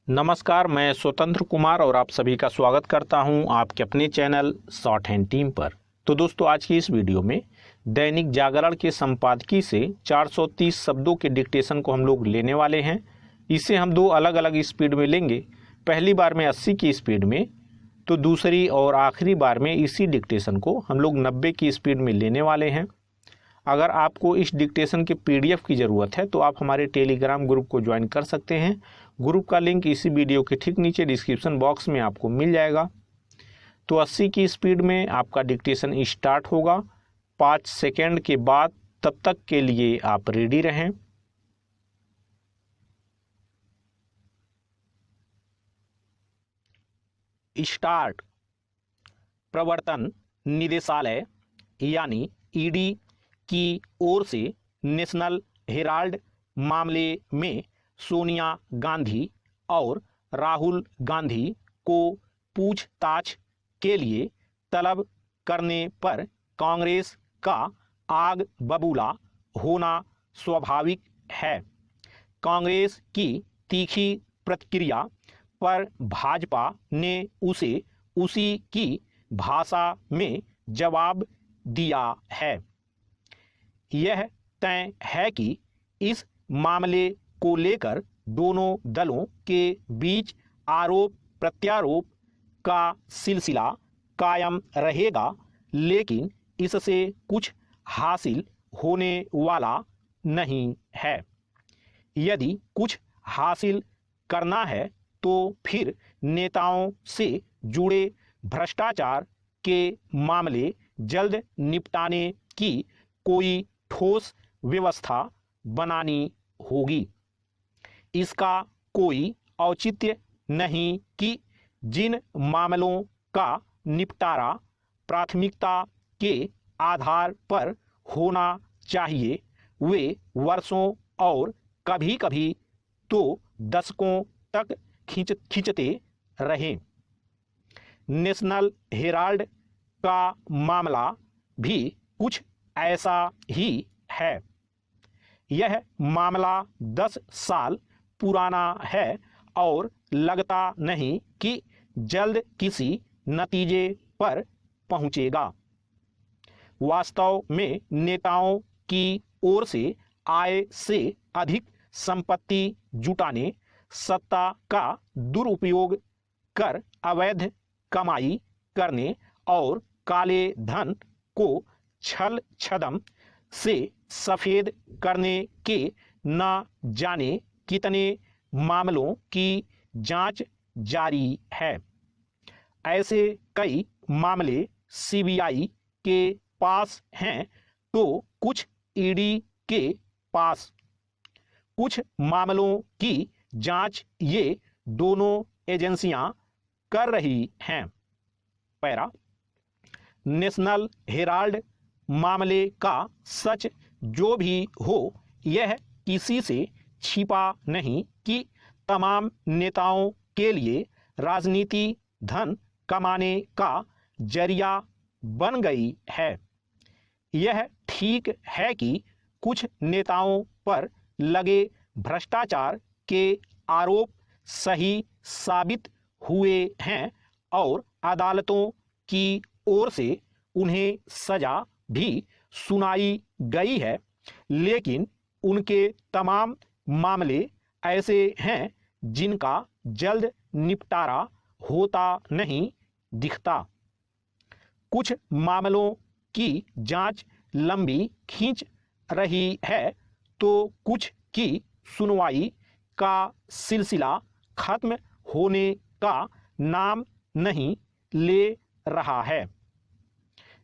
नमस्कार, मैं स्वतंत्र कुमार और आप सभी का स्वागत करता हूं आपके अपने चैनल शॉर्ट हैंड टीम पर। तो दोस्तों, आज की इस वीडियो में दैनिक जागरण के संपादकीय से 430 शब्दों के डिक्टेशन को हम लोग लेने वाले हैं। इसे हम दो अलग अलग स्पीड में लेंगे। पहली बार में 80 की स्पीड में, तो दूसरी और आखिरी बार में इसी डिक्टेशन को हम लोग 90 की स्पीड में लेने वाले हैं। अगर आपको इस डिक्टेशन के PDF की ज़रूरत है तो आप हमारे टेलीग्राम ग्रुप को ज्वाइन कर सकते हैं। ग्रुप का लिंक इसी वीडियो के ठीक नीचे डिस्क्रिप्शन बॉक्स में आपको मिल जाएगा। तो 80 की स्पीड में आपका डिक्टेशन स्टार्ट होगा 5 सेकेंड के बाद। तब तक के लिए आप रेडी रहें। स्टार्ट। प्रवर्तन निदेशालय यानी ईडी की ओर से नेशनल हेराल्ड मामले में सोनिया गांधी और राहुल गांधी को पूछताछ के लिए तलब करने पर कांग्रेस का आग बबूला होना स्वाभाविक है। कांग्रेस की तीखी प्रतिक्रिया पर भाजपा ने उसे उसी की भाषा में जवाब दिया है। यह तय है कि इस मामले को लेकर दोनों दलों के बीच आरोप प्रत्यारोप का सिलसिला कायम रहेगा, लेकिन इससे कुछ हासिल होने वाला नहीं है। यदि कुछ हासिल करना है तो फिर नेताओं से जुड़े भ्रष्टाचार के मामले जल्द निपटाने की कोई ठोस व्यवस्था बनानी होगी। इसका कोई औचित्य नहीं कि जिन मामलों का निपटारा प्राथमिकता के आधार पर होना चाहिए वे वर्षों और कभी-कभी तो दशकों तक खींचते रहें। नेशनल हेराल्ड का मामला भी कुछ ऐसा ही है। यह मामला 10 साल पुराना है और लगता नहीं कि जल्द किसी नतीजे पर पहुंचेगा। वास्तव में नेताओं की ओर से आय से अधिक संपत्ति जुटाने, सत्ता का दुरुपयोग कर अवैध कमाई करने और काले धन को छल छदम से सफेद करने के न जाने कितने मामलों की जांच जारी है। ऐसे कई मामले CBI के पास हैं तो कुछ ईडी के पास। कुछ मामलों की जांच ये दोनों एजेंसियां कर रही हैं। पैरा। नेशनल हेराल्ड मामले का सच जो भी हो, यह किसी से छिपा नहीं कि तमाम नेताओं के लिए राजनीति धन कमाने का जरिया बन गई है। यह ठीक है कि कुछ नेताओं पर लगे भ्रष्टाचार के आरोप सही साबित हुए हैं और अदालतों की ओर से उन्हें सजा भी सुनाई गई है, लेकिन उनके तमाम मामले ऐसे हैं जिनका जल्द निपटारा होता नहीं दिखता। कुछ मामलों की जांच लंबी खींच रही है तो कुछ की सुनवाई का सिलसिला खत्म होने का नाम नहीं ले रहा है।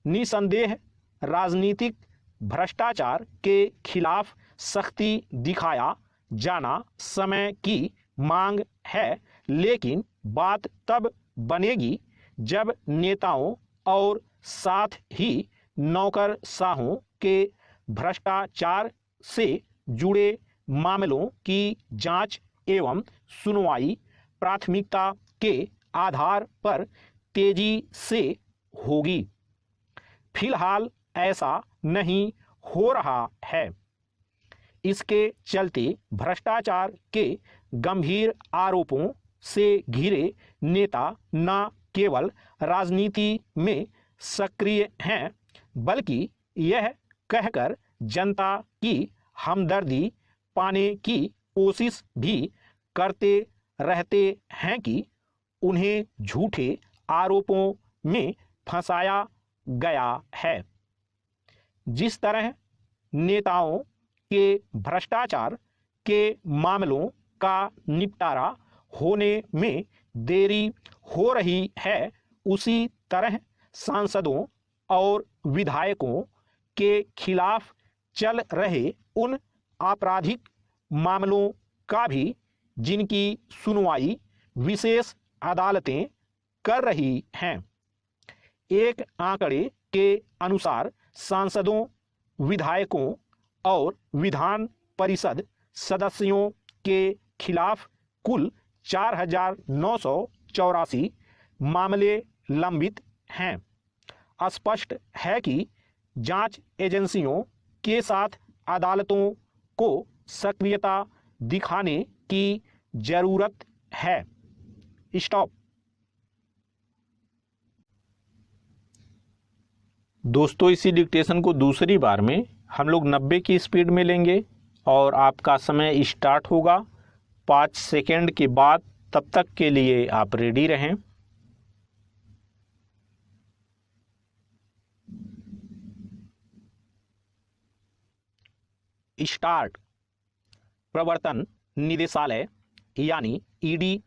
निसंदेह राजनीतिक भ्रष्टाचार के खिलाफ सख्ती दिखाया जाना समय की मांग है, लेकिन बात तब बनेगी जब नेताओं और साथ ही नौकरशाहों के भ्रष्टाचार से जुड़े मामलों की जांच एवं सुनवाई प्राथमिकता के आधार पर तेजी से होगी। फिलहाल ऐसा नहीं हो रहा है। इसके चलते भ्रष्टाचार के गंभीर आरोपों से घिरे नेता न केवल राजनीति में सक्रिय हैं, बल्कि यह कहकर जनता की हमदर्दी पाने की कोशिश भी करते रहते हैं कि उन्हें झूठे आरोपों में फंसाया गया है। जिस तरह नेताओं के भ्रष्टाचार के मामलों का निपटारा होने में देरी हो रही है, उसी तरह सांसदों और विधायकों के खिलाफ चल रहे उन आपराधिक मामलों का भी, जिनकी सुनवाई विशेष अदालतें कर रही हैं। एक आंकड़े के अनुसार सांसदों, विधायकों और विधान परिषद सदस्यों के खिलाफ कुल 4,984 मामले लंबित हैं। स्पष्ट है कि जांच एजेंसियों के साथ अदालतों को सक्रियता दिखाने की जरूरत है। स्टॉप। दोस्तों, इसी डिक्टेशन को दूसरी बार में हम लोग 90 की स्पीड में लेंगे और आपका समय स्टार्ट होगा 5 सेकेंड के बाद। तब तक के लिए आप रेडी रहें। स्टार्ट। प्रवर्तन निदेशालय यानी ईडी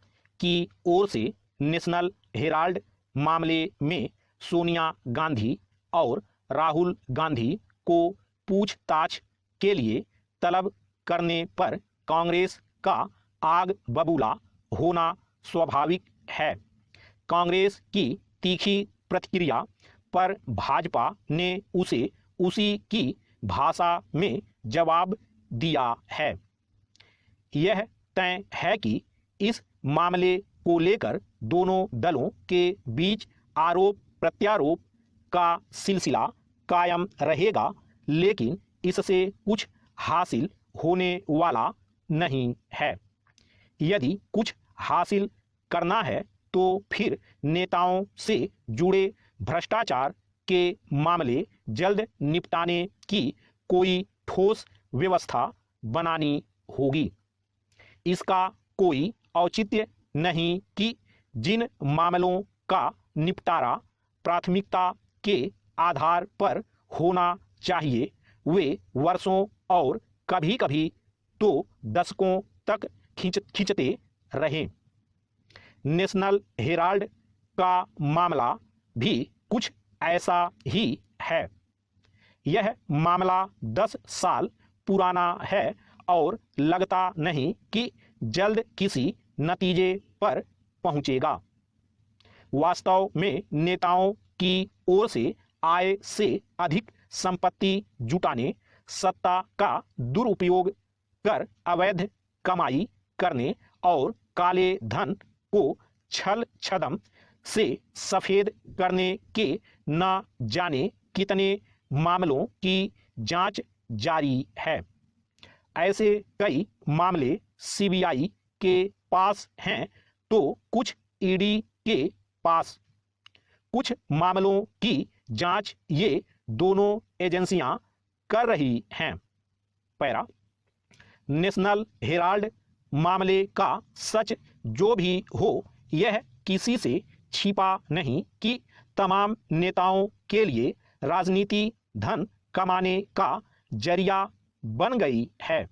की ओर से नेशनल हेराल्ड मामले में सोनिया गांधी और राहुल गांधी को पूछताछ के लिए तलब करने पर कांग्रेस का आग बबूला होना स्वाभाविक है। कांग्रेस की तीखी प्रतिक्रिया पर भाजपा ने उसे उसी की भाषा में जवाब दिया है। यह तय है कि इस मामले को लेकर दोनों दलों के बीच आरोप प्रत्यारोप का सिलसिला कायम रहेगा, लेकिन इससे कुछ हासिल होने वाला नहीं है। यदि कुछ हासिल करना है तो फिर नेताओं से जुड़े भ्रष्टाचार के मामले जल्द निपटाने की कोई ठोस व्यवस्था बनानी होगी। इसका कोई औचित्य नहीं कि जिन मामलों का निपटारा प्राथमिकता के आधार पर होना चाहिए वे वर्षों और कभी कभी तो दशकों तक खींचते रहें। नेशनल हेराल्ड का मामला भी कुछ ऐसा ही है। यह मामला 10 साल पुराना है और लगता नहीं कि जल्द किसी नतीजे पर पहुंचेगा। वास्तव में नेताओं की ओर से आय से अधिक संपत्ति जुटाने, सत्ता का दुरुपयोग कर अवैध कमाई करने और काले धन को छल छदम से सफेद करने के न जाने कितने मामलों की जांच जारी है। ऐसे कई मामले सीबीआई के पास हैं तो कुछ ईडी के पास। कुछ मामलों की जांच ये दोनों एजेंसियां कर रही हैं। पैरा। नेशनल हेराल्ड मामले का सच जो भी हो, यह किसी से छिपा नहीं कि तमाम नेताओं के लिए राजनीति धन कमाने का जरिया बन गई है।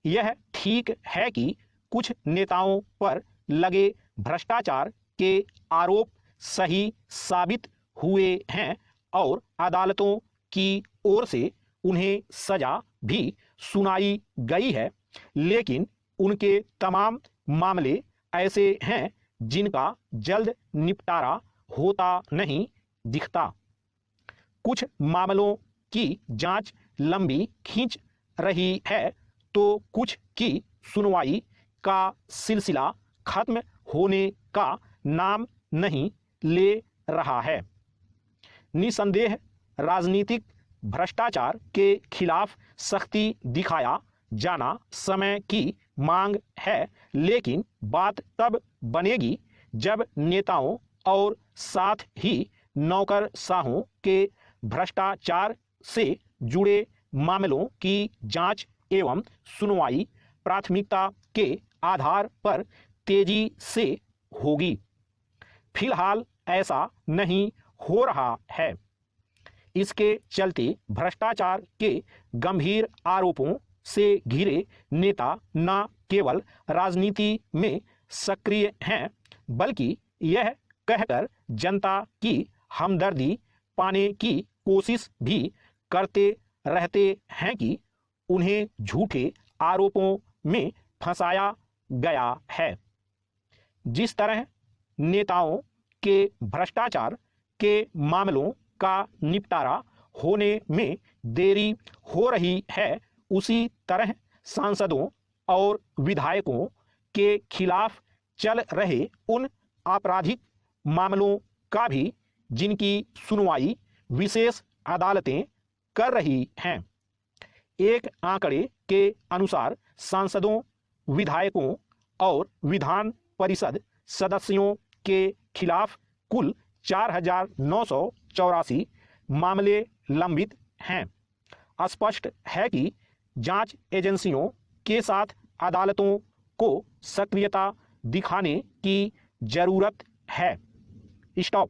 यह ठीक है कि कुछ नेताओं पर लगे भ्रष्टाचार के आरोप सही साबित हुए हैं और अदालतों की ओर से उन्हें सजा भी सुनाई गई है, लेकिन उनके तमाम मामले ऐसे हैं जिनका जल्द निपटारा होता नहीं दिखता। कुछ मामलों की जांच लंबी खींच रही है तो कुछ की सुनवाई का सिलसिला खत्म होने का नाम नहीं ले रहा है। निसंदेह राजनीतिक भ्रष्टाचार के खिलाफ सख्ती दिखाया जाना समय की मांग है, लेकिन बात तब बनेगी जब नेताओं और साथ ही नौकरशाहों के भ्रष्टाचार से जुड़े मामलों की जांच एवं सुनवाई प्राथमिकता के आधार पर तेजी से होगी। फिलहाल ऐसा नहीं हो रहा है। इसके चलते भ्रष्टाचार के गंभीर आरोपों से घिरे नेता न केवल राजनीति में सक्रिय हैं, बल्कि यह कहकर जनता की हमदर्दी पाने की कोशिश भी करते रहते हैं कि उन्हें झूठे आरोपों में फंसाया गया है। जिस तरह नेताओं के भ्रष्टाचार के मामलों का निपटारा होने में देरी हो रही है, उसी तरह सांसदों और विधायकों के खिलाफ चल रहे उन आपराधिक मामलों का भी, जिनकी सुनवाई विशेष अदालतें कर रही हैं। एक आंकड़े के अनुसार सांसदों, विधायकों और विधान परिषद सदस्यों के खिलाफ कुल 4,984 मामले लंबित हैं। स्पष्ट है कि जांच एजेंसियों के साथ अदालतों को सक्रियता दिखाने की जरूरत है। स्टॉप।